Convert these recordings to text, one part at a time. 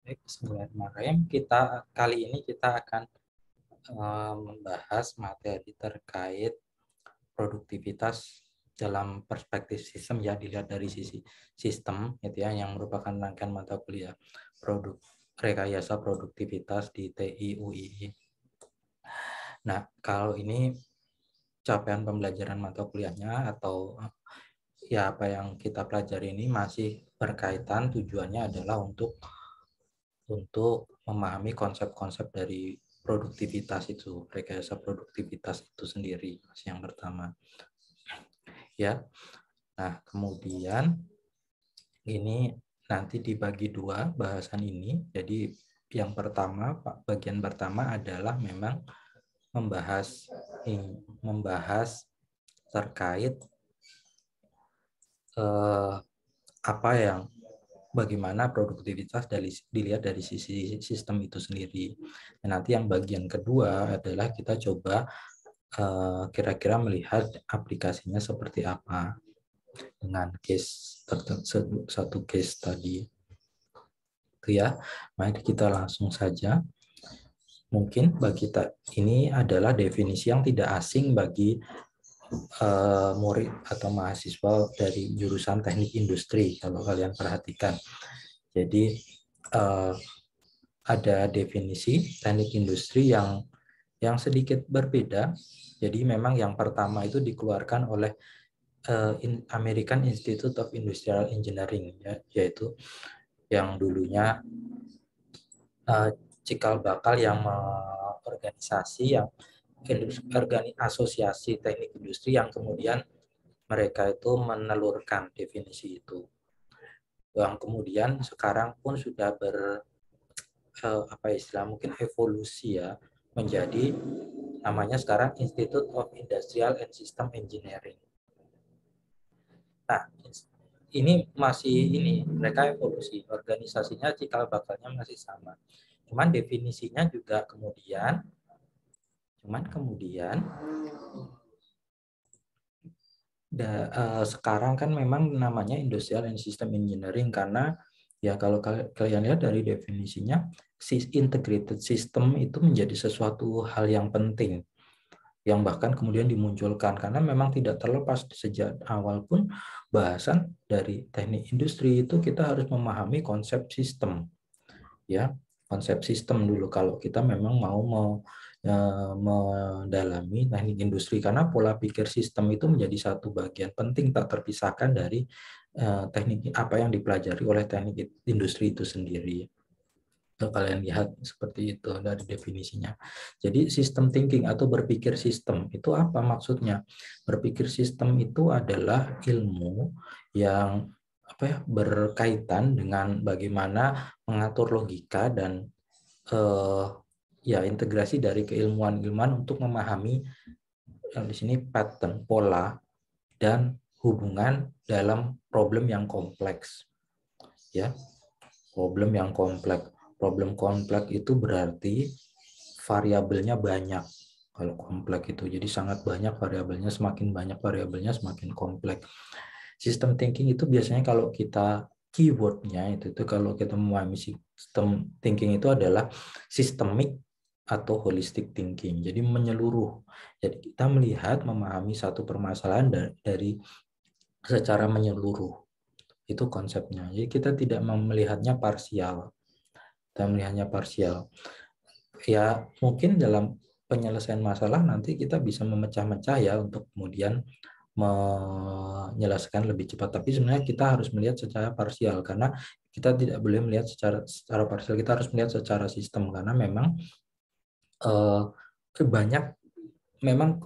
Baik, Bismillahirrahmanirrahim. Kali ini kita akan membahas materi terkait produktivitas dalam perspektif sistem, ya, dilihat dari sisi sistem gitu ya, yang merupakan rangkaian mata kuliah rekayasa produktivitas di TI UII. Nah, kalau ini capaian pembelajaran mata kuliahnya atau ya apa yang kita pelajari ini masih berkaitan, tujuannya adalah untuk memahami konsep-konsep dari produktivitas itu, rekayasa produktivitas itu sendiri, yang pertama. Ya. Nah, kemudian ini nanti dibagi dua bahasan ini. Jadi yang pertama, bagian pertama adalah memang membahas terkait apa yang bagaimana produktivitas dilihat dari sisi sistem itu sendiri. Dan nanti yang bagian kedua adalah kita coba kira-kira melihat aplikasinya seperti apa dengan satu case tadi. Itu ya. Mari kita langsung saja. Mungkin bagi ini adalah definisi yang tidak asing bagi murid atau mahasiswa dari jurusan teknik industri kalau kalian perhatikan. Jadi ada definisi teknik industri yang sedikit berbeda. Jadi memang yang pertama itu dikeluarkan oleh American Institute of Industrial Engineering, ya, yaitu yang dulunya cikal bakal yang organisasi yang asosiasi teknik industri yang kemudian mereka itu menelurkan definisi itu. Yang kemudian sekarang pun sudah mungkin evolusi ya, menjadi namanya sekarang Institute of Industrial and System Engineering. Nah, ini mereka evolusi, organisasinya cikal bakalnya masih sama. Cuman definisinya juga kemudian sekarang kan memang namanya Industrial and System Engineering karena ya kalau kalian lihat dari definisinya, integrated system itu menjadi sesuatu hal yang penting yang bahkan kemudian dimunculkan karena memang tidak terlepas sejak awal pun bahasan dari teknik industri itu kita harus memahami konsep sistem, ya, konsep sistem dulu kalau kita memang mau mendalami teknik industri karena pola pikir sistem itu menjadi satu bagian penting tak terpisahkan dari teknik apa yang dipelajari oleh teknik industri itu sendiri. Kalau kalian lihat seperti itu dari definisinya. Jadi sistem thinking atau berpikir sistem itu apa maksudnya? Berpikir sistem itu adalah ilmu yang berkaitan dengan bagaimana mengatur logika dan ya integrasi dari keilmuan-ilmuwan untuk memahami di sini pattern, pola dan hubungan dalam problem yang kompleks. Ya, problem yang kompleks. Problem kompleks itu berarti variabelnya banyak. Kalau kompleks itu jadi sangat banyak variabelnya, semakin banyak variabelnya semakin kompleks. Sistem thinking itu biasanya kalau kita keywordnya itu kalau kita memahami sistem thinking itu adalah systemic atau holistic thinking. Jadi menyeluruh. Jadi kita melihat memahami satu permasalahan dari secara menyeluruh. Itu konsepnya. Jadi kita tidak melihatnya parsial. Kita melihatnya parsial. Ya mungkin dalam penyelesaian masalah nanti kita bisa memecah-mecah ya untuk kemudian menyelesaikan lebih cepat. Tapi sebenarnya kita harus melihat secara parsial karena kita tidak boleh melihat secara parsial. Kita harus melihat secara sistem karena memang memang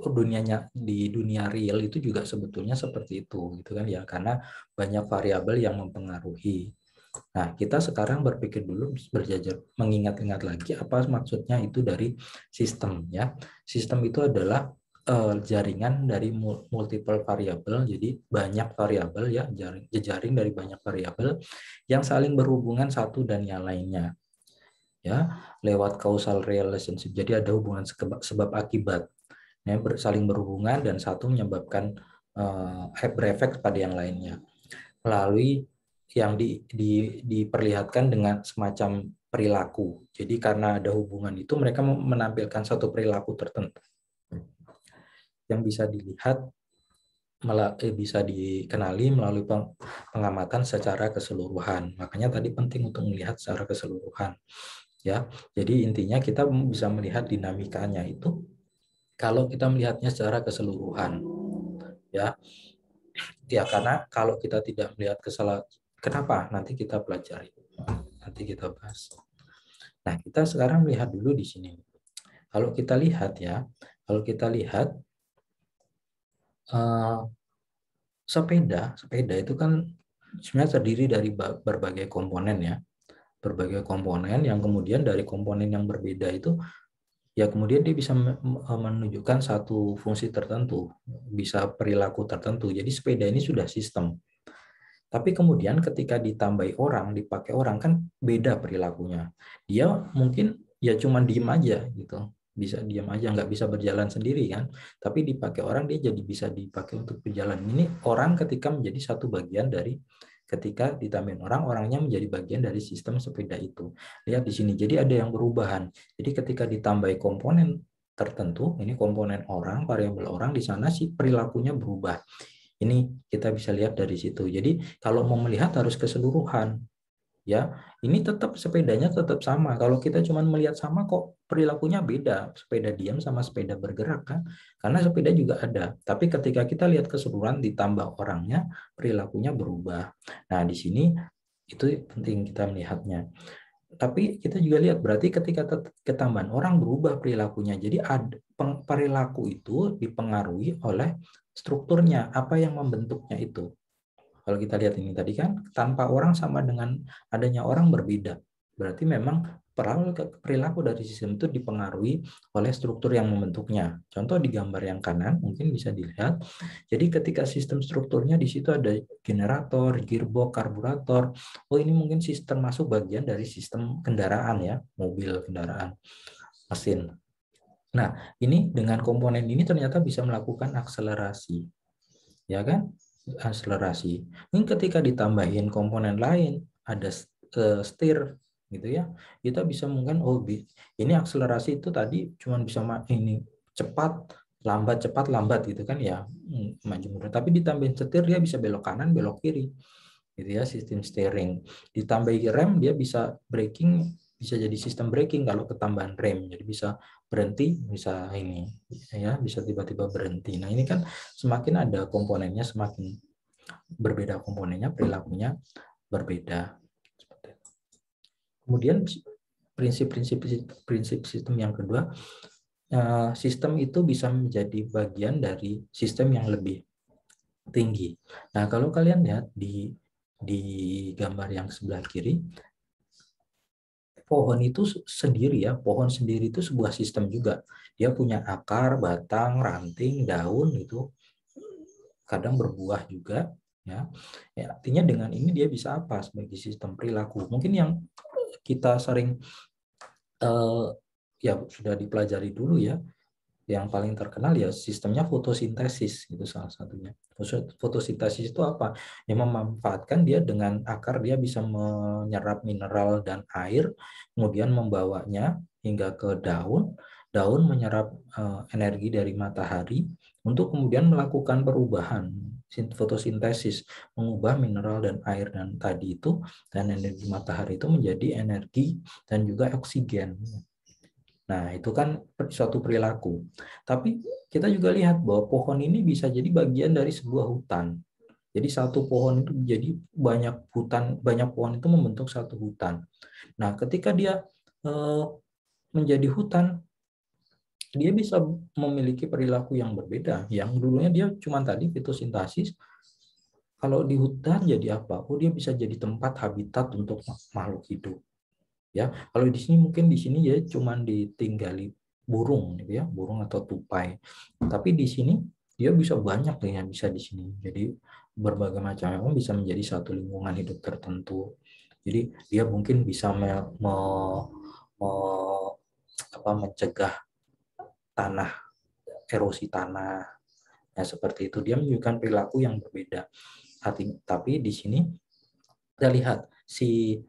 di dunia real itu juga sebetulnya seperti itu gitu kan ya, karena banyak variabel yang mempengaruhi. Nah, kita sekarang berpikir dulu mengingat-ingat lagi apa maksudnya itu dari sistem ya. Sistem itu adalah jaringan dari multiple variabel, jadi banyak variabel ya, jejaring dari banyak variabel yang saling berhubungan satu dan yang lainnya. Ya, lewat causal relationship. Jadi ada hubungan sebab akibat. Ya, saling berhubungan dan satu menyebabkan berefek pada yang lainnya. Melalui yang diperlihatkan dengan semacam perilaku. Jadi karena ada hubungan itu, mereka menampilkan satu perilaku tertentu yang bisa dilihat, bisa dikenali melalui pengamatan secara keseluruhan. Makanya tadi penting untuk melihat secara keseluruhan. Ya, jadi intinya kita bisa melihat dinamikanya itu kalau kita melihatnya secara keseluruhan. Ya, karena kalau kita tidak melihat kenapa? Nanti kita pelajari, nanti kita bahas. Nah, kita sekarang melihat dulu di sini. Kalau kita lihat sepeda itu kan sebenarnya terdiri dari berbagai komponen ya, berbagai komponen yang kemudian dari komponen yang berbeda itu ya kemudian dia bisa menunjukkan satu fungsi tertentu, bisa perilaku tertentu. Jadi sepeda ini sudah sistem. Tapi kemudian ketika ditambahi orang, dipakai orang kan beda perilakunya. Dia mungkin ya cuma diem aja gitu. Bisa diem aja, nggak bisa berjalan sendiri kan. Tapi dipakai orang dia jadi bisa dipakai untuk berjalan. Ini orang ketika menjadi satu bagian dari ketika ditambahin orang, orangnya menjadi bagian dari sistem sepeda itu. Lihat di sini. Jadi ada yang berubahan. Jadi ketika ditambahi komponen tertentu, ini komponen orang, variabel orang di sana sih perilakunya berubah. Ini kita bisa lihat dari situ. Jadi kalau mau melihat harus keseluruhan. Ya, ini tetap sepedanya tetap sama. Kalau kita cuma melihat sama kok perilakunya beda. Sepeda diam sama sepeda bergerak kan? Karena sepeda juga ada. Tapi ketika kita lihat keseluruhan ditambah orangnya, perilakunya berubah. Nah, di sini itu penting kita melihatnya. Tapi kita juga lihat berarti ketika ketambahan orang berubah perilakunya. Jadi perilaku itu dipengaruhi oleh strukturnya, apa yang membentuknya itu. Kalau kita lihat ini tadi kan, tanpa orang sama dengan adanya orang berbeda. Berarti memang perilaku dari sistem itu dipengaruhi oleh struktur yang membentuknya. Contoh di gambar yang kanan mungkin bisa dilihat. Jadi ketika sistem strukturnya di situ ada generator, gearbox, karburator. Oh ini mungkin sistem masuk bagian dari sistem kendaraan ya, mobil, kendaraan, mesin. Nah, ini dengan komponen ini ternyata bisa melakukan akselerasi. Ya kan? Akselerasi. Ini ketika ditambahin komponen lain, ada setir gitu ya. Kita bisa mungkin ini akselerasi itu tadi cuma bisa ini cepat, lambat gitu kan ya, maju mundur. Tapi ditambahin setir dia bisa belok kanan, belok kiri. Gitu ya, sistem steering. Ditambahi rem dia bisa braking, bisa jadi sistem braking kalau ketambahan rem. Jadi bisa berhenti, bisa ini ya, bisa tiba-tiba berhenti. Nah, ini kan semakin ada komponennya, semakin berbeda komponennya, perilakunya berbeda. Kemudian prinsip sistem yang kedua, sistem itu bisa menjadi bagian dari sistem yang lebih tinggi. Nah, kalau kalian lihat di gambar yang sebelah kiri, pohon itu sendiri ya, pohon sendiri itu sebuah sistem juga. Dia punya akar, batang, ranting, daun itu kadang berbuah juga ya. Ya, artinya dengan ini dia bisa apa sebagai sistem perilaku. Mungkin yang kita sering ya sudah dipelajari dulu ya. Yang paling terkenal ya sistemnya fotosintesis itu salah satunya. Fotosintesis itu apa? Yang memanfaatkan dia dengan akar dia bisa menyerap mineral dan air, kemudian membawanya hingga ke daun. Daun menyerap energi dari matahari untuk kemudian melakukan perubahan fotosintesis, mengubah mineral dan air dan tadi itu dan energi matahari itu menjadi energi dan juga oksigen. Nah, itu kan suatu perilaku. Tapi kita juga lihat bahwa pohon ini bisa jadi bagian dari sebuah hutan. Jadi satu pohon itu jadi banyak hutan, banyak pohon itu membentuk satu hutan. Nah, ketika dia menjadi hutan, dia bisa memiliki perilaku yang berbeda. Yang dulunya dia cuma tadi fotosintesis. Kalau di hutan jadi apa? Oh, dia bisa jadi tempat habitat untuk makhluk hidup. Ya, kalau di sini mungkin di sini ya cuma ditinggali burung gitu ya, burung atau tupai. Tapi di sini dia bisa banyak yang bisa di sini. Jadi berbagai macam hewan bisa menjadi satu lingkungan hidup tertentu. Jadi dia mungkin bisa mencegah tanah, erosi tanah. Ya seperti itu dia menunjukkan perilaku yang berbeda. Tapi di sini Kita lihat si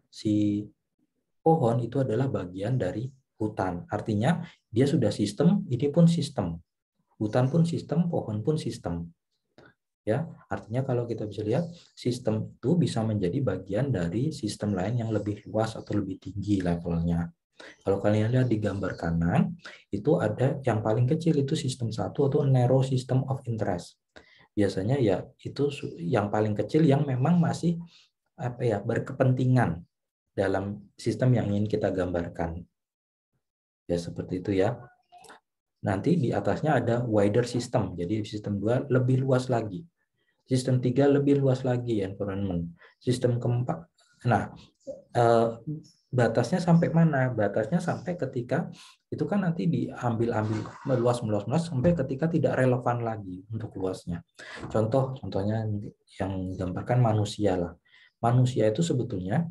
pohon itu adalah bagian dari hutan. Artinya dia sudah sistem, ini pun sistem. Hutan pun sistem, pohon pun sistem. Ya, artinya kalau kita bisa lihat sistem itu bisa menjadi bagian dari sistem lain yang lebih luas atau lebih tinggi levelnya. Kalau kalian lihat di gambar kanan, itu ada yang paling kecil itu sistem 1 atau narrow system of interest. Biasanya ya itu yang paling kecil yang memang masih berkepentingan dalam sistem yang ingin kita gambarkan. Ya seperti itu ya. Nanti di atasnya ada wider system. Jadi sistem 2 lebih luas lagi. Sistem 3 lebih luas lagi environment. Sistem keempat. Nah, batasnya sampai mana? Batasnya sampai ketika itu kan nanti diambil meluas sampai ketika tidak relevan lagi untuk luasnya. Contohnya yang gambarkan manusia lah. Manusia itu sebetulnya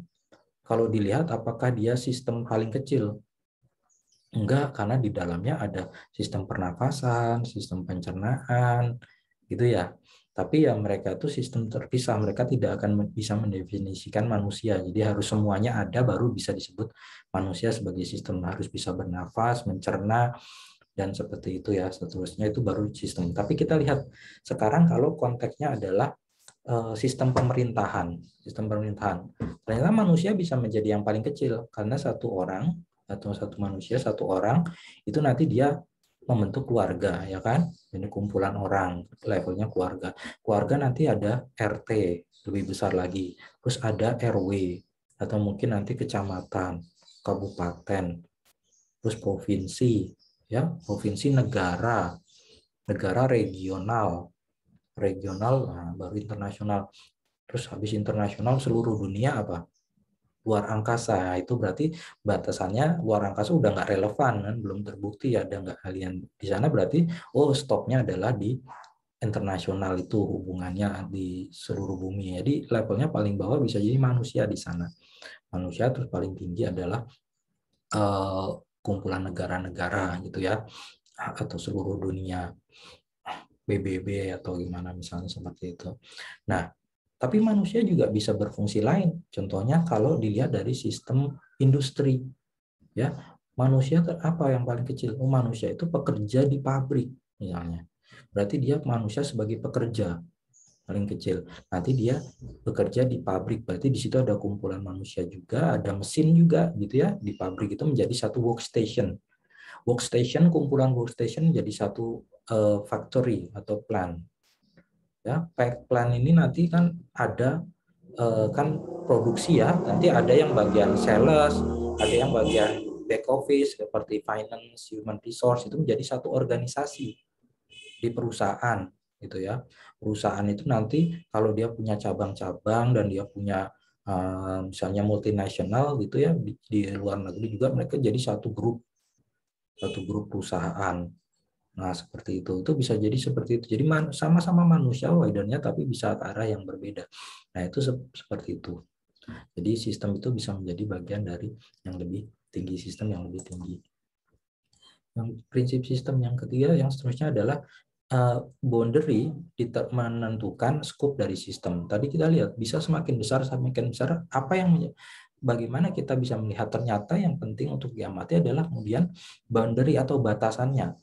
kalau dilihat apakah dia sistem paling kecil? Enggak, karena di dalamnya ada sistem pernafasan, sistem pencernaan, gitu ya. Tapi ya mereka itu sistem terpisah, mereka tidak akan bisa mendefinisikan manusia. Jadi harus semuanya ada baru bisa disebut manusia sebagai sistem. Harus bisa bernafas, mencerna, dan seperti itu ya. Seterusnya itu baru sistem. Tapi kita lihat sekarang kalau konteksnya adalah sistem pemerintahan. Sistem pemerintahan. Ternyata manusia bisa menjadi yang paling kecil karena satu orang atau satu manusia, satu orang itu nanti dia membentuk keluarga, ya kan? Ini kumpulan orang, levelnya keluarga. Keluarga nanti ada RT, lebih besar lagi. Terus ada RW, atau mungkin nanti kecamatan, kabupaten, terus provinsi, ya, provinsi negara, negara regional, nah, baru internasional. Terus habis internasional seluruh dunia apa? Luar angkasa. Itu berarti batasannya luar angkasa udah nggak relevan kan, belum terbukti ada nggak alien di sana, berarti oh stopnya adalah di internasional, itu hubungannya di seluruh bumi. Jadi levelnya paling bawah bisa jadi manusia di sana. Manusia, terus paling tinggi adalah kumpulan negara-negara gitu ya, atau seluruh dunia, PBB atau gimana misalnya seperti itu. Nah, tapi manusia juga bisa berfungsi lain. Contohnya kalau dilihat dari sistem industri, ya manusia apa yang paling kecil? Manusia itu pekerja di pabrik misalnya. Berarti dia manusia sebagai pekerja paling kecil. Nanti dia bekerja di pabrik. Berarti di situ ada kumpulan manusia juga, ada mesin juga gitu ya. Di pabrik itu menjadi satu workstation. Kumpulan workstation menjadi satu factory atau plant. Ya, plant ini nanti kan ada kan produksi ya, nanti ada yang bagian sales, ada yang bagian back office seperti finance, human resource, itu menjadi satu organisasi di perusahaan gitu ya. Perusahaan itu nanti kalau dia punya cabang-cabang dan dia punya misalnya multinasional gitu ya, di luar negeri juga mereka jadi satu grup perusahaan. Nah, seperti itu. Itu bisa jadi seperti itu. Jadi sama-sama manusia widernya tapi bisa ke arah yang berbeda. Nah, itu seperti itu. Jadi sistem itu bisa menjadi bagian dari yang lebih tinggi, sistem yang lebih tinggi. Yang prinsip sistem yang ketiga yang seterusnya adalah boundary menentukan scope dari sistem. Tadi kita lihat bisa semakin besar apa yang bagaimana kita bisa melihat ternyata yang penting untuk diamati adalah kemudian boundary atau batasannya.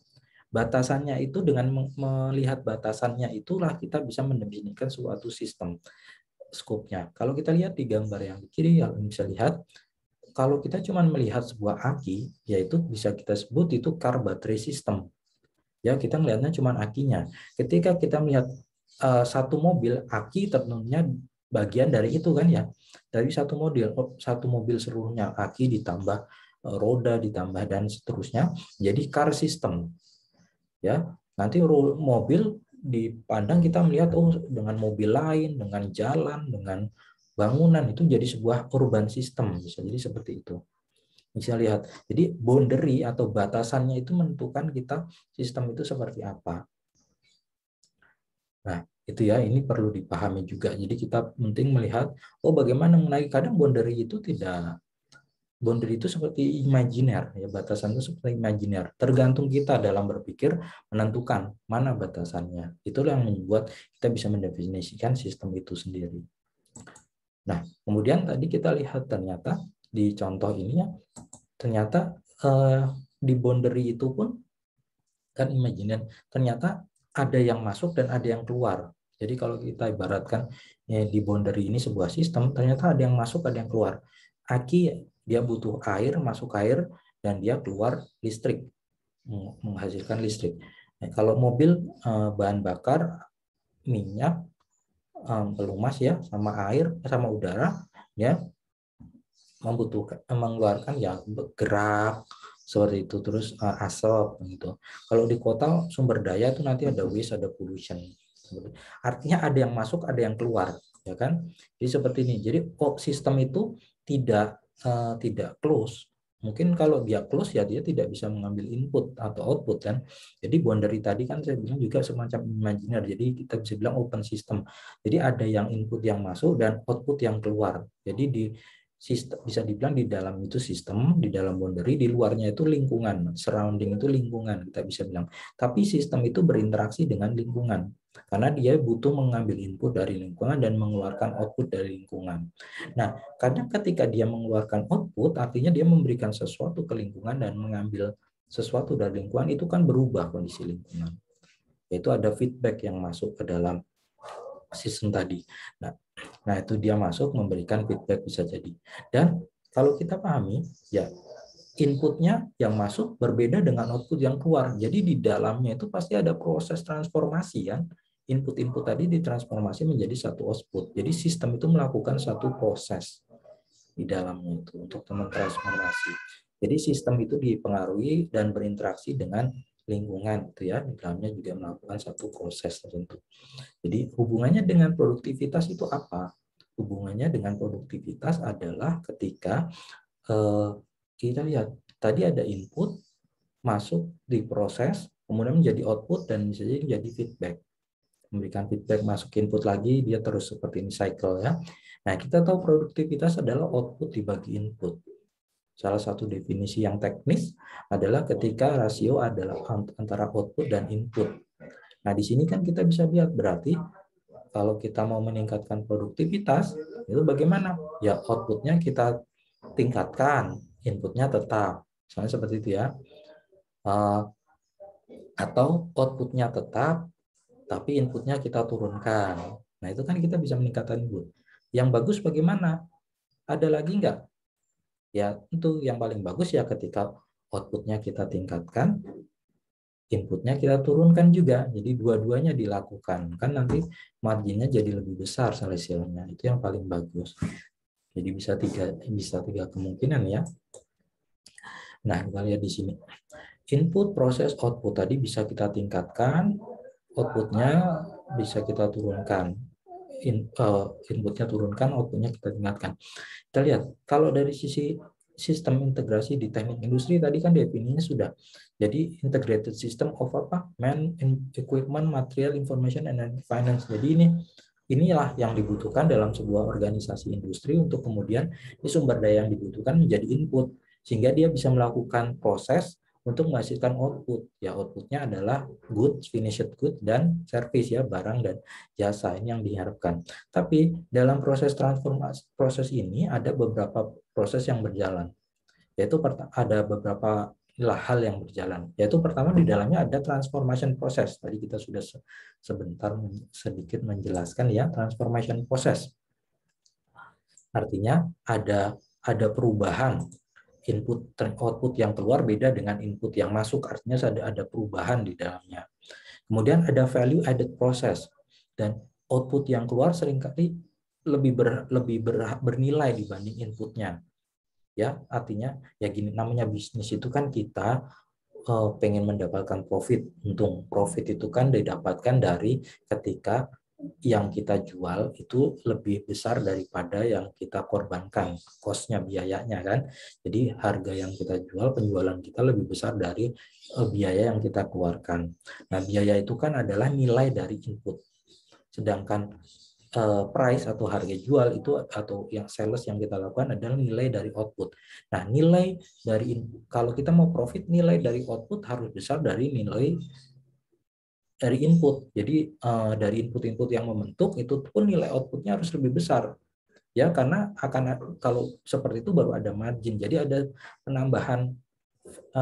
Batasannya itu dengan melihat batasannya itulah kita bisa mendefinisikan suatu sistem skopnya. Kalau kita lihat di gambar yang kiri, yang bisa lihat, kalau kita cuma melihat sebuah aki, yaitu bisa kita sebut itu car battery system. Ya, kita melihatnya cuma akinya. Ketika kita melihat satu mobil, aki tentunya bagian dari itu kan ya. Dari satu mobil seluruhnya aki ditambah roda ditambah dan seterusnya, jadi car system. Ya, nanti mobil dipandang kita melihat dengan mobil lain, dengan jalan, dengan bangunan itu jadi sebuah urban system, bisa jadi seperti itu. Bisa lihat. Jadi boundary atau batasannya itu menentukan kita sistem itu seperti apa. Nah, itu ya, ini perlu dipahami juga. Jadi kita penting melihat bagaimana menaik, kadang boundary itu tidak. Boundary itu seperti imajiner, ya, batasan itu seperti imajiner. Tergantung kita dalam berpikir menentukan mana batasannya. Itulah yang membuat kita bisa mendefinisikan sistem itu sendiri. Nah, kemudian tadi kita lihat ternyata di contoh ini ya, ternyata di boundary itu pun kan imagine ternyata ada yang masuk dan ada yang keluar. Jadi kalau kita ibaratkan di boundary ini sebuah sistem, ternyata ada yang masuk, ada yang keluar. Aki dia butuh air, masuk air, dan dia keluar listrik, menghasilkan listrik. Nah, kalau mobil bahan bakar minyak, pelumas ya, sama air, sama udara, ya membutuhkan mengeluarkan ya gerak seperti itu, terus asap gitu. Kalau di kota sumber daya itu nanti ada waste, ada pollution. Artinya ada yang masuk, ada yang keluar, ya kan? Jadi seperti ini. Jadi sistem itu tidak close. Mungkin kalau dia close ya dia tidak bisa mengambil input atau output kan. Jadi boundary tadi kan saya bilang juga semacam imajiner. Jadi kita bisa bilang open system. Jadi ada yang input yang masuk dan output yang keluar. Jadi di sistem, bisa dibilang di dalam itu sistem, di dalam boundary, di luarnya itu lingkungan, surrounding itu lingkungan, kita bisa bilang. Tapi sistem itu berinteraksi dengan lingkungan, karena dia butuh mengambil input dari lingkungan dan mengeluarkan output dari lingkungan. Nah, kadang ketika dia mengeluarkan output, artinya dia memberikan sesuatu ke lingkungan dan mengambil sesuatu dari lingkungan, itu kan berubah kondisi lingkungan. Yaitu ada feedback yang masuk ke dalam sistem tadi. Nah, itu dia masuk memberikan feedback bisa jadi. Dan kalau kita pahami, ya inputnya yang masuk berbeda dengan output yang keluar. Jadi di dalamnya itu pasti ada proses transformasi kan. Input-input tadi ditransformasi menjadi satu output. Jadi sistem itu melakukan satu proses di dalamnya itu untuk transformasi. Jadi sistem itu dipengaruhi dan berinteraksi dengan lingkungan itu ya, di dalamnya juga melakukan satu proses tertentu. Jadi hubungannya dengan produktivitas itu apa? Hubungannya dengan produktivitas adalah ketika kita lihat tadi ada input masuk di proses, kemudian menjadi output dan bisa jadi feedback. Memberikan feedback, masuk input lagi, dia terus seperti ini cycle ya. Nah, kita tahu produktivitas adalah output dibagi input. Salah satu definisi yang teknis adalah ketika rasio adalah antara output dan input. Nah, di sini kan kita bisa lihat berarti kalau kita mau meningkatkan produktivitas, itu bagaimana? Ya, outputnya kita tingkatkan, inputnya tetap. Misalnya seperti itu ya. Atau outputnya tetap, tapi inputnya kita turunkan. Nah, itu kan kita bisa meningkatkan input. Yang bagus bagaimana? Ada lagi enggak? Ya, tentu yang paling bagus ya ketika outputnya kita tingkatkan, inputnya kita turunkan juga. Jadi dua-duanya dilakukan. Kan nanti marginnya jadi lebih besar hasilnya. Itu yang paling bagus. Jadi bisa tiga kemungkinan ya. Nah, kita lihat di sini. Input, proses, output tadi bisa kita tingkatkan, outputnya bisa kita turunkan. Inputnya turunkan, outputnya kita tingkatkan. Kita lihat, kalau dari sisi sistem integrasi di teknik industri tadi kan definisinya sudah. Jadi integrated system of apa? Man, equipment, material, information, and finance. Jadi inilah yang dibutuhkan dalam sebuah organisasi industri untuk kemudian sumber daya yang dibutuhkan menjadi input sehingga dia bisa melakukan proses untuk menghasilkan output. Ya, outputnya adalah goods, finished good, dan service ya, barang dan jasa. Ini yang diharapkan. Tapi dalam proses transformasi, proses ini ada beberapa proses yang berjalan. Yaitu ada beberapa hal yang berjalan. Yaitu pertama di dalamnya ada transformation process. Tadi kita sudah sebentar sedikit menjelaskan ya, transformation process. Artinya ada perubahan input dan output yang keluar beda dengan input yang masuk, artinya ada perubahan di dalamnya. Kemudian ada value added process, dan output yang keluar seringkali lebih bernilai dibanding inputnya. Ya, artinya ya gini, namanya bisnis itu kan kita pengen mendapatkan profit, untung. Profit itu kan didapatkan dari ketika yang kita jual itu lebih besar daripada yang kita korbankan, cost-nya, biayanya kan. Jadi harga yang kita jual, penjualan kita lebih besar dari biaya yang kita keluarkan. Nah, biaya itu kan adalah nilai dari input. Sedangkan price atau harga jual itu atau yang sales yang kita lakukan adalah nilai dari output. Nah, nilai dari kalau kita mau profit, nilai dari output harus besar dari nilai dari input. Jadi dari input-input yang membentuk itu pun nilai outputnya harus lebih besar. Ya, karena kalau seperti itu baru ada margin. Jadi ada penambahan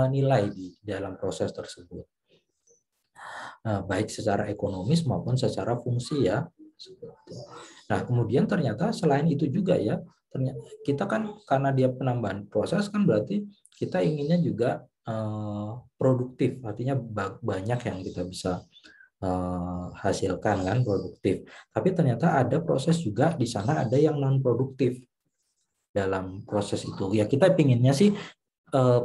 nilai di dalam proses tersebut. Baik secara ekonomis maupun secara fungsi ya. Nah, kemudian ternyata selain itu juga ya, ternyata kita kan karena dia penambahan proses kan berarti kita inginnya juga produktif, artinya banyak yang kita bisa hasilkan kan, produktif. Tapi ternyata ada proses juga di sana, ada yang non produktif dalam proses itu. Ya kita pinginnya sih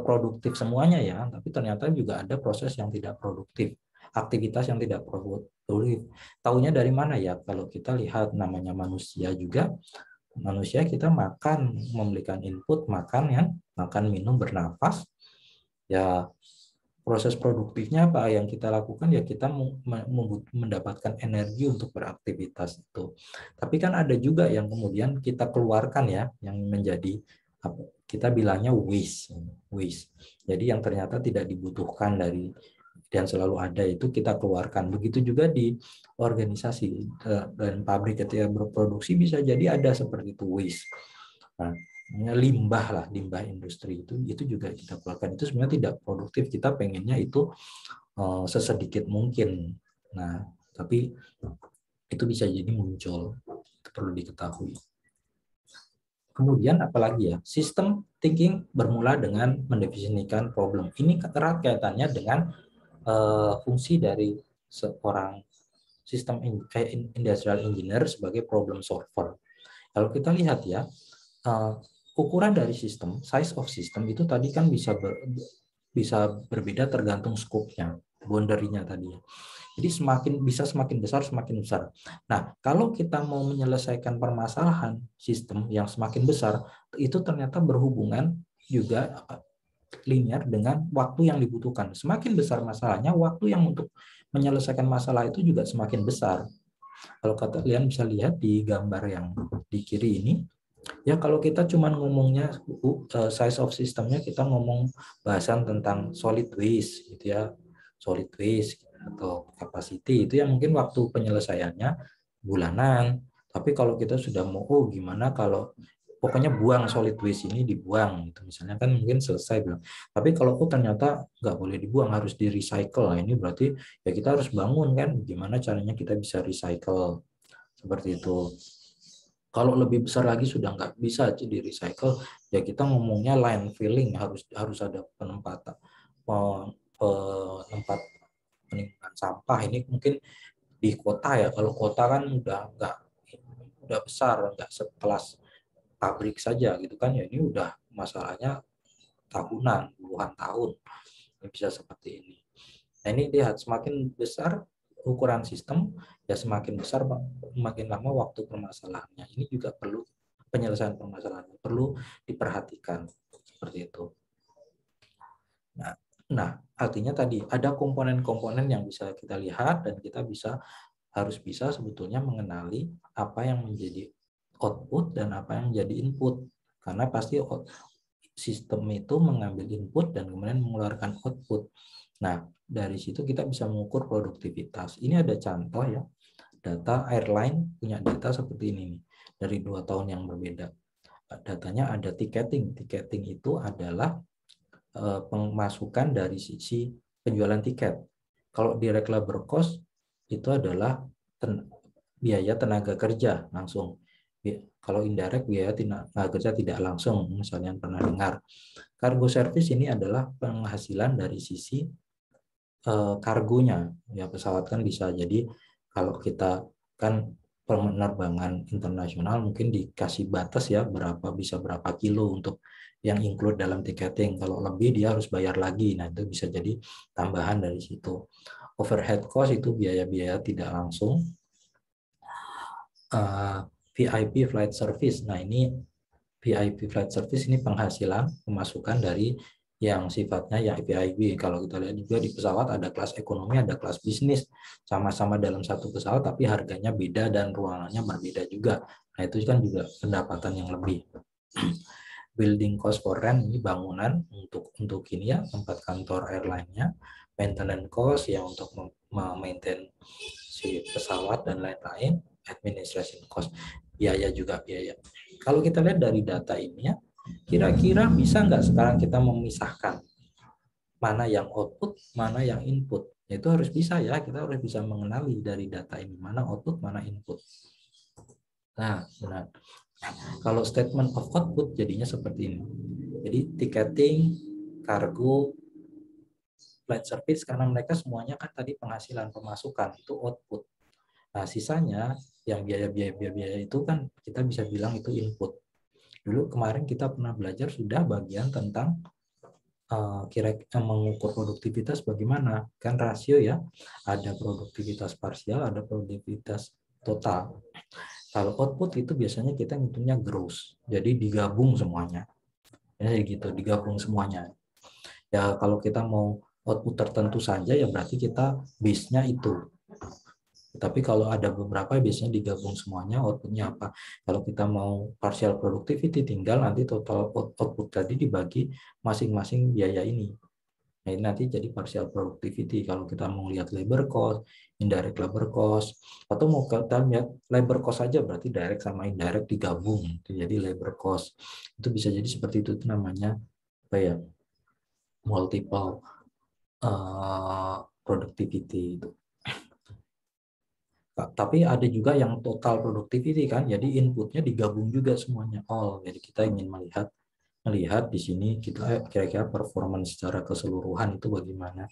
produktif semuanya ya, tapi ternyata juga ada proses yang tidak produktif, aktivitas yang tidak produktif. Taunya dari mana ya? Kalau kita lihat namanya manusia juga, manusia kita makan, memberikan input, makan, minum, bernafas, ya proses produktifnya apa yang kita lakukan ya kita mendapatkan energi untuk beraktivitas itu. Tapi kan ada juga yang kemudian kita keluarkan ya, yang menjadi kita bilangnya waste. Jadi yang ternyata tidak dibutuhkan dari dan selalu ada itu kita keluarkan. Begitu juga di organisasi dan pabrik ketika berproduksi bisa jadi ada seperti itu waste. Nah, limbah industri itu juga kita keluarkan. Itu sebenarnya tidak produktif, kita pengennya itu sesedikit mungkin. Nah, tapi itu bisa jadi muncul, itu perlu diketahui. Kemudian apalagi ya, sistem thinking bermula dengan mendefinisikan problem. Ini erat kaitannya dengan fungsi dari seorang sistem industrial engineer sebagai problem solver. Kalau kita lihat ya, ukuran dari sistem, size of system itu tadi kan bisa berbeda tergantung scope-nya, boundary-nya tadi. Jadi semakin besar, semakin besar. Nah, kalau kita mau menyelesaikan permasalahan sistem yang semakin besar, itu ternyata berhubungan juga linear dengan waktu yang dibutuhkan. Semakin besar masalahnya, waktu yang untuk menyelesaikan masalah itu juga semakin besar. Kalau kalian bisa lihat di gambar yang di kiri ini, ya kalau kita cuma ngomongnya size of systemnya, kita ngomong bahasan tentang solid waste gitu ya, solid waste atau capacity, itu yang mungkin waktu penyelesaiannya bulanan. Tapi kalau kita sudah mau gimana kalau pokoknya buang solid waste ini, dibuang gitu misalnya, kan mungkin selesai bilang. Tapi kalau ternyata nggak boleh dibuang, harus di recycle, nah ini berarti ya kita harus bangun kan gimana caranya kita bisa recycle seperti itu. Kalau lebih besar lagi sudah nggak bisa di recycle, ya kita ngomongnya landfilling, harus ada penempatan tempat penimbunan sampah. Ini mungkin di kota ya, kalau kota kan udah besar, nggak sekelas pabrik saja gitu kan ya, ini udah masalahnya tahunan, puluhan tahun bisa seperti ini. Nah ini lihat semakin besar ukuran sistem ya semakin besar makin lama waktu permasalahannya. Ini juga perlu penyelesaian permasalahan perlu diperhatikan seperti itu. Nah, artinya tadi ada komponen-komponen yang bisa kita lihat dan kita harus bisa sebetulnya mengenali apa yang menjadi output dan apa yang menjadi input. Karena pasti sistem itu mengambil input dan kemudian mengeluarkan output. Nah, dari situ kita bisa mengukur produktivitas. Ini ada contoh ya, data airline punya data seperti ini nih, dari 2 tahun yang berbeda. Datanya ada tiketing. Tiketing itu adalah pemasukan dari sisi penjualan tiket. Kalau direct labor cost itu adalah biaya tenaga kerja langsung. Kalau indirect biaya tenaga kerja tidak langsung, misalnya pernah dengar. Cargo service ini adalah penghasilan dari sisi kargonya. Ya pesawat kan bisa jadi kalau kita kan penerbangan internasional mungkin dikasih batas ya bisa berapa kilo untuk yang include dalam tiketing. Kalau lebih dia harus bayar lagi. Nah, itu bisa jadi tambahan dari situ. Overhead cost itu biaya-biaya tidak langsung. VIP flight service. Nah, ini VIP flight service ini penghasilan, pemasukan dari yang sifatnya ya VIP. Kalau kita lihat juga di pesawat ada kelas ekonomi, ada kelas bisnis. Sama-sama dalam satu pesawat tapi harganya beda dan ruangannya berbeda juga. Nah, itu kan juga pendapatan yang lebih. Building cost for rent, ini bangunan untuk ini ya, tempat kantor airline-nya. Maintenance cost yang untuk memaintain si pesawat dan lain-lain. Administration cost, biaya juga biaya Kalau kita lihat dari data ini ya, kira-kira bisa nggak sekarang kita memisahkan mana yang output, mana yang input? Itu harus bisa ya, kita harus bisa mengenali dari data ini mana output, mana input. Nah, benar. Kalau statement of output jadinya seperti ini. Jadi ticketing, kargo, flight service karena mereka semuanya kan tadi penghasilan pemasukan itu output. Nah, sisanya yang biaya-biaya itu kan kita bisa bilang itu input. Dulu kemarin kita pernah belajar sudah bagian tentang kira-kira mengukur produktivitas bagaimana, kan rasio ya, ada produktivitas parsial, ada produktivitas total. Kalau output itu biasanya kita ngitungnya gross, jadi digabung semuanya, ya gitu, digabung semuanya. Ya kalau kita mau output tertentu saja ya berarti kita base-nya itu. Tapi kalau ada beberapa biasanya digabung semuanya, outputnya apa. Kalau kita mau partial productivity tinggal nanti total output tadi dibagi masing-masing biaya ini. Nah, ini nanti jadi partial productivity. Kalau kita mau lihat labor cost, indirect labor cost, atau mau kita lihat labor cost saja berarti direct sama indirect digabung. Jadi labor cost. Itu bisa jadi seperti itu namanya apa ya? Multiple productivity itu. Tapi ada juga yang total productivity kan, jadi inputnya digabung juga semuanya all. Jadi kita ingin melihat di sini kita kira-kira performance secara keseluruhan itu bagaimana,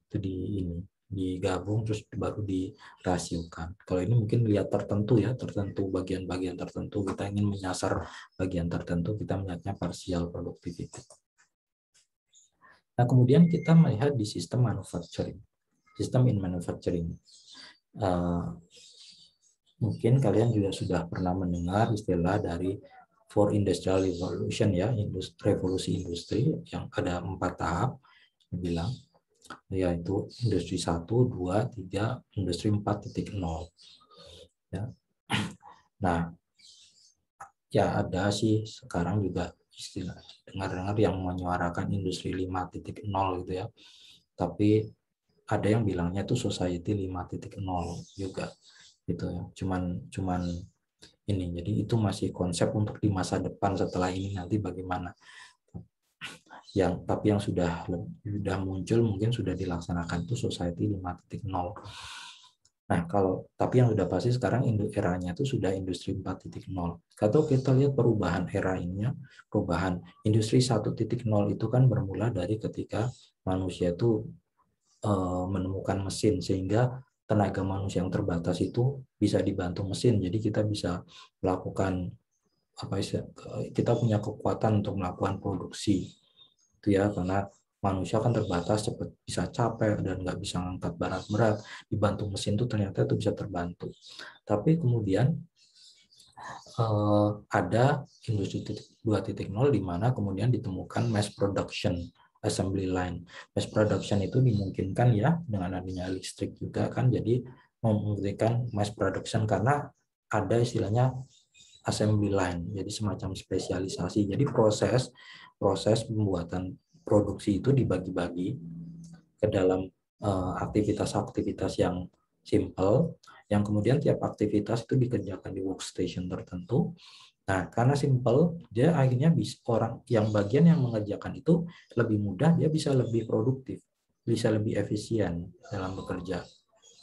itu di ini digabung terus baru dirasiokan. Kalau ini mungkin lihat tertentu ya, tertentu bagian-bagian tertentu, kita ingin menyasar bagian tertentu, kita melihatnya partial productivity. Nah kemudian kita melihat di sistem manufacturing, sistem in manufacturing. Mungkin kalian juga sudah pernah mendengar istilah dari 4 Industrial Revolution ya, revolusi industri yang ada 4 tahap, bilang yaitu industri 1, 2, 3, industri 4.0. Ya. Nah, ya ada sih sekarang juga istilah dengar-dengar yang menyuarakan industri 5.0 gitu ya. Tapi ada yang bilangnya itu society 5.0 juga gitu ya. Cuman ini, jadi itu masih konsep untuk di masa depan setelah ini nanti bagaimana. Tapi yang sudah muncul mungkin sudah dilaksanakan itu society 5.0. Nah, tapi yang sudah pasti sekarang eranya itu sudah industri 4.0. Kalau kita lihat perubahan era ini, perubahan industri 1.0 itu kan bermula dari ketika manusia itu menemukan mesin sehingga tenaga manusia yang terbatas itu bisa dibantu mesin. Jadi kita bisa melakukan kita punya kekuatan untuk melakukan produksi. Itu ya, karena manusia kan terbatas, cepat bisa capek dan nggak bisa ngangkat barang berat, dibantu mesin itu ternyata itu bisa terbantu. Tapi kemudian ada industri 2.0 di mana kemudian ditemukan mass production assembly line. Mass production itu dimungkinkan ya dengan adanya listrik juga kan, jadi memungkinkan mass production karena ada istilahnya assembly line, jadi semacam spesialisasi. Jadi proses pembuatan produksi itu dibagi-bagi ke dalam aktivitas-aktivitas yang simple, yang kemudian tiap aktivitas itu dikerjakan di workstation tertentu. Nah, karena simple, dia akhirnya orang yang bagian yang mengerjakan itu lebih mudah, dia bisa lebih produktif, bisa lebih efisien dalam bekerja,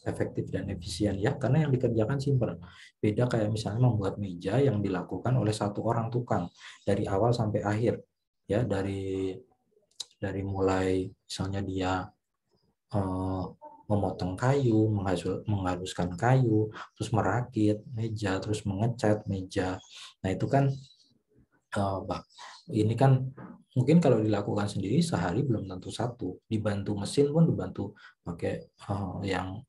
efektif dan efisien ya, karena yang dikerjakan simple. Beda kayak misalnya membuat meja yang dilakukan oleh satu orang tukang dari awal sampai akhir, ya dari mulai misalnya dia memotong kayu, menghaluskan kayu, terus merakit meja, terus mengecat meja. Nah itu kan ini kan mungkin kalau dilakukan sendiri sehari belum tentu satu, dibantu mesin pun dibantu pakai yang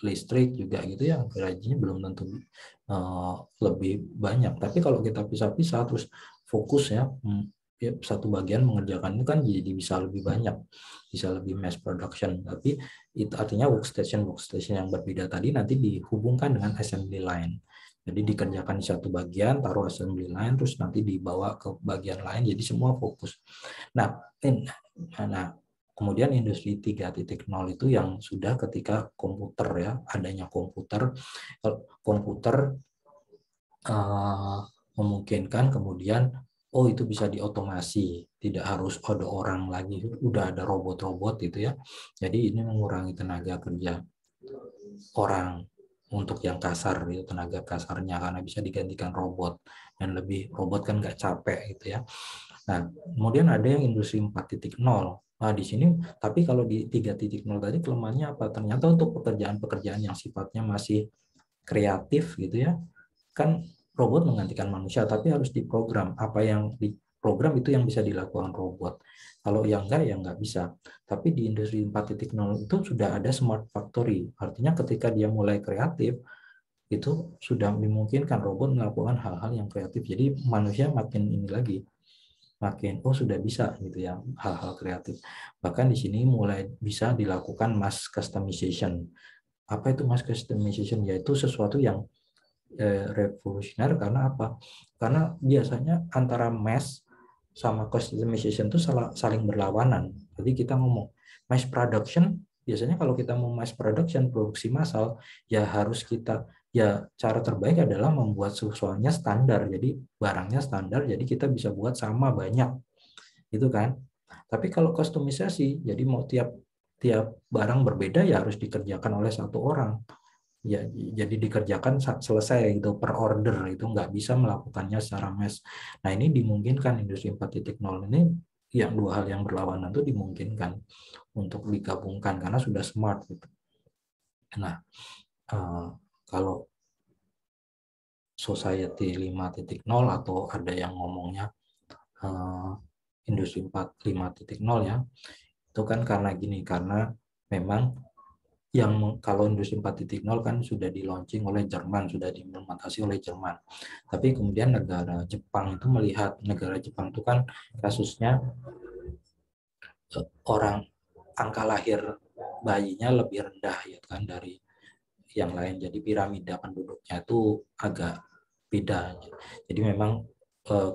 listrik juga gitu ya, gajinya belum tentu lebih banyak. Tapi kalau kita pisah-pisah terus fokus ya, satu bagian mengerjakan itu kan jadi bisa lebih banyak, bisa lebih mass production. Tapi itu artinya workstation yang berbeda tadi nanti dihubungkan dengan assembly line. Jadi dikerjakan di satu bagian, taruh assembly line, terus nanti dibawa ke bagian lain, jadi semua fokus. Nah kemudian industri 3.0 itu yang sudah ketika komputer ya, adanya komputer memungkinkan kemudian oh itu bisa diotomasi, tidak harus ada orang lagi, udah ada robot-robot gitu ya. Jadi ini mengurangi tenaga kerja orang untuk yang kasar gitu, tenaga kasarnya karena bisa digantikan robot dan lebih robot kan nggak capek gitu ya. Nah, kemudian ada yang industri 4.0. Nah, di sini tapi kalau di 3.0 tadi kelemahannya apa? Ternyata untuk pekerjaan-pekerjaan yang sifatnya masih kreatif gitu ya, kan robot menggantikan manusia tapi harus diprogram. Apa yang diprogram itu yang bisa dilakukan robot. Kalau yang enggak ya nggak bisa. Tapi di industri 4.0 itu sudah ada smart factory. Artinya ketika dia mulai kreatif itu sudah memungkinkan robot melakukan hal-hal yang kreatif. Jadi manusia makin ini lagi makin oh sudah bisa gitu ya hal-hal kreatif. Bahkan di sini mulai bisa dilakukan mass customization. Apa itu mass customization? Yaitu sesuatu yang revolusioner karena apa? Karena biasanya antara mass sama customization itu saling berlawanan. Jadi kita ngomong mass production, biasanya kalau kita mau mass production, produksi massal, ya harus kita, ya cara terbaik adalah membuat sesuatunya standar. Jadi barangnya standar, jadi kita bisa buat sama banyak. Gitu kan? Tapi kalau customisasi, jadi mau tiap barang berbeda ya harus dikerjakan oleh satu orang. Ya, jadi dikerjakan selesai gitu per order, itu nggak bisa melakukannya secara mass. Nah ini dimungkinkan industri 4.0 ini yang dua hal yang berlawanan itu dimungkinkan untuk digabungkan karena sudah smart gitu. Nah kalau society 5.0 atau ada yang ngomongnya industri 5.0 ya, itu kan karena gini, karena memang yang kalau industri 4.0 kan sudah di launching oleh Jerman, sudah diimplementasi oleh Jerman. Tapi kemudian negara Jepang itu melihat, negara Jepang itu kan kasusnya orang angka lahir bayinya lebih rendah ya kan dari yang lain. Jadi piramida penduduknya itu agak beda. Jadi memang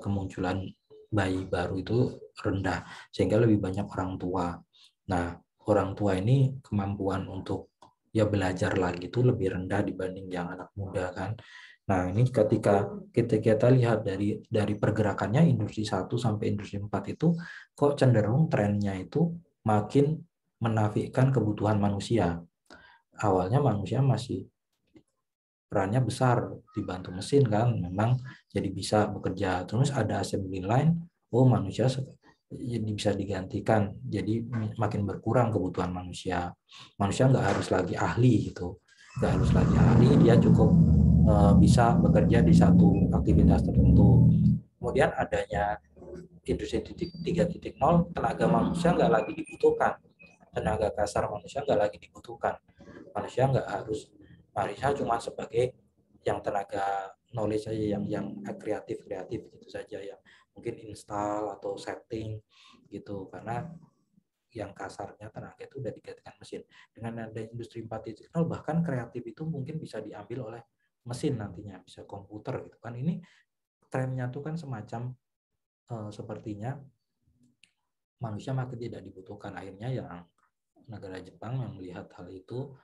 kemunculan bayi baru itu rendah sehingga lebih banyak orang tua. Nah, orang tua ini kemampuan untuk ya belajar lagi itu lebih rendah dibanding yang anak muda kan. Nah, ini ketika kita lihat dari pergerakannya industri 1 sampai industri 4 itu kok cenderung trennya itu makin menafikan kebutuhan manusia. Awalnya manusia masih perannya besar, dibantu mesin kan, memang jadi bisa bekerja. Terus ada assembly line, oh manusia jadi bisa digantikan, jadi makin berkurang kebutuhan manusia. Manusia nggak harus lagi ahli gitu, nggak harus lagi ahli, dia cukup bisa bekerja di satu aktivitas tertentu. Kemudian adanya industri 3.0, tenaga manusia nggak lagi dibutuhkan, tenaga kasar manusia nggak lagi dibutuhkan. Manusia nggak harus, manusia cuma sebagai yang tenaga knowledge saja, yang kreatif gitu saja, yang mungkin install atau setting gitu, karena yang kasarnya tenaga itu udah digantikan mesin. Dengan ada industri 4.0 bahkan kreatif itu mungkin bisa diambil oleh mesin nantinya, bisa komputer gitu kan. Ini trennya tuh kan semacam sepertinya manusia makin tidak dibutuhkan. Akhirnya yang negara Jepang yang melihat hal itu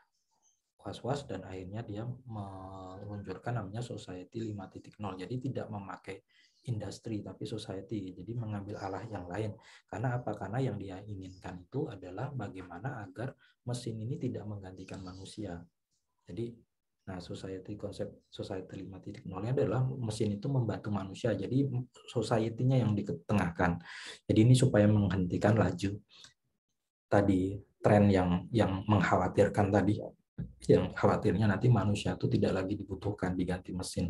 was-was dan akhirnya dia meluncurkan namanya Society 5.0. Jadi tidak memakai industri tapi society. Jadi mengambil arah yang lain. Karena apa? Karena yang dia inginkan itu adalah bagaimana agar mesin ini tidak menggantikan manusia. Jadi nah konsep society 5.0-nya adalah mesin itu membantu manusia. Jadi society-nya yang ditengahkan. Jadi ini supaya menghentikan laju tadi tren yang mengkhawatirkan tadi, yang khawatirnya nanti manusia itu tidak lagi dibutuhkan, diganti mesin.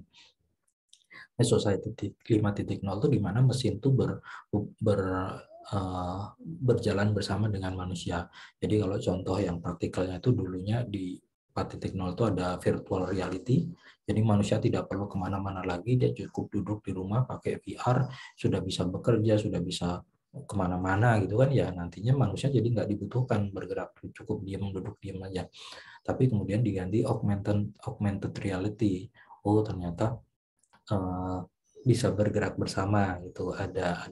Society 5.0 itu di mana mesin itu berjalan bersama dengan manusia. Jadi kalau contoh yang praktikalnya itu dulunya di 4.0 itu ada virtual reality. Jadi manusia tidak perlu kemana-mana lagi, dia cukup duduk di rumah pakai VR, sudah bisa bekerja, sudah bisa kemana-mana gitu kan ya. Nantinya manusia jadi nggak dibutuhkan bergerak, cukup diam, duduk diam aja. Tapi kemudian diganti augmented reality. Oh ternyata bisa bergerak bersama gitu. Ada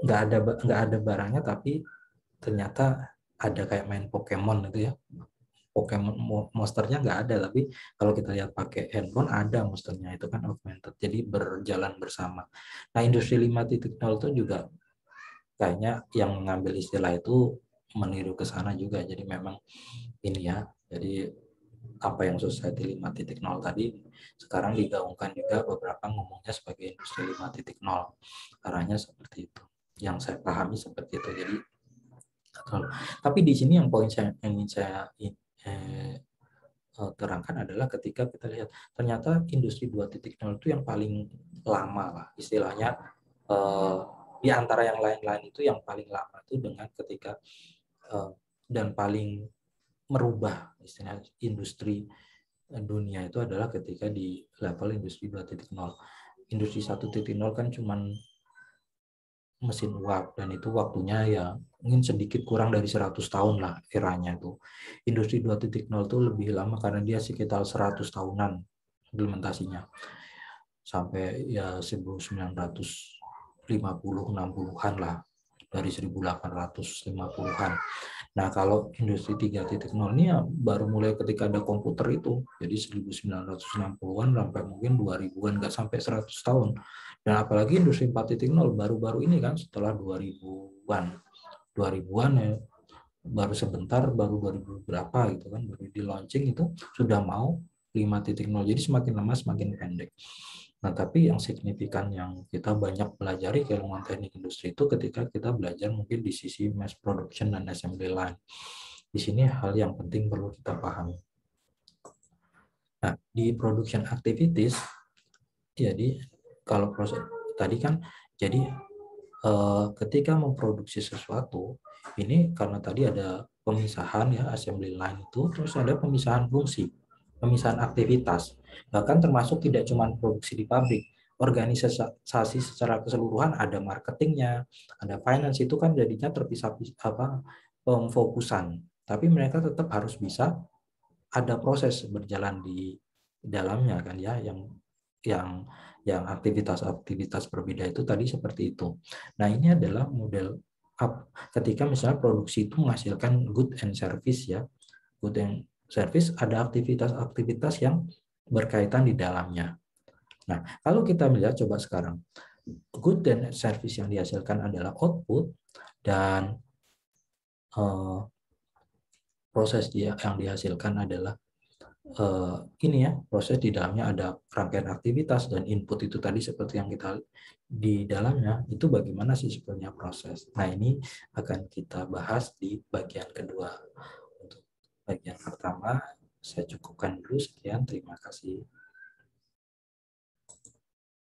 nggak ada barangnya tapi ternyata ada kayak main Pokemon gitu ya. Pokemon monsternya nggak ada, tapi kalau kita lihat pakai handphone ada monsternya, itu kan augmented, jadi berjalan bersama. Nah, industri 5.0 itu juga kayaknya yang mengambil istilah itu meniru ke sana juga. Jadi memang ini ya, jadi apa yang Society 5.0 tadi sekarang digaungkan juga beberapa ngomongnya sebagai industri 5.0. Arahnya seperti itu. Yang saya pahami seperti itu. Jadi tapi di sini yang poin saya ingin saya terangkan adalah ketika kita lihat ternyata industri 2.0 itu yang paling lama lah istilahnya, di antara yang lain-lain itu yang paling lama itu dengan ketika dan paling merubah istilah industri dunia itu adalah ketika di level industri 2.0. Industri 1.0 kan cuman mesin uap, dan itu waktunya ya mungkin sedikit kurang dari 100 tahun lah eranya itu. Industri 2.0 itu lebih lama karena dia sekitar 100 tahunan implementasinya. Sampai ya 1950-60-an lah, dari 1850-an. Nah, kalau industri 3.0 ini ya baru mulai ketika ada komputer itu. Jadi 1960-an sampai mungkin 2000-an, nggak sampai 100 tahun. Dan apalagi industri 4.0 baru-baru ini kan setelah 2000-an. 2000-an ya baru sebentar, baru 2000 berapa gitu kan, baru di launching itu sudah mau 5.0. Jadi semakin lama semakin pendek. Nah, tapi yang signifikan yang kita banyak pelajari keilmuan teknik industri itu ketika kita belajar mungkin di sisi mass production dan assembly line. Di sini hal yang penting perlu kita pahami. Nah, di production activities, jadi kalau proses tadi kan, jadi ketika memproduksi sesuatu, ini karena tadi ada pemisahan ya, assembly line itu, terus ada pemisahan fungsi, pemisahan aktivitas. Bahkan termasuk tidak cuma produksi di pabrik, organisasi secara keseluruhan, ada marketingnya, ada finance, itu kan jadinya terpisah apa pemfokusan. Tapi mereka tetap harus bisa ada proses berjalan di dalamnya kan ya, yang aktivitas-aktivitas berbeda itu tadi seperti itu. Nah, ini adalah model ketika misalnya produksi itu menghasilkan good and service ya. Good and service ada aktivitas-aktivitas yang berkaitan di dalamnya. Nah, kalau kita melihat coba sekarang, good and service yang dihasilkan adalah output, dan proses yang dihasilkan adalah ini ya, proses di dalamnya ada rangkaian aktivitas, dan input itu tadi seperti yang kita di dalamnya itu bagaimana sih sebenarnya proses. Nah, ini akan kita bahas di bagian kedua. Untuk bagian pertama saya cukupkan dulu, sekian, terima kasih.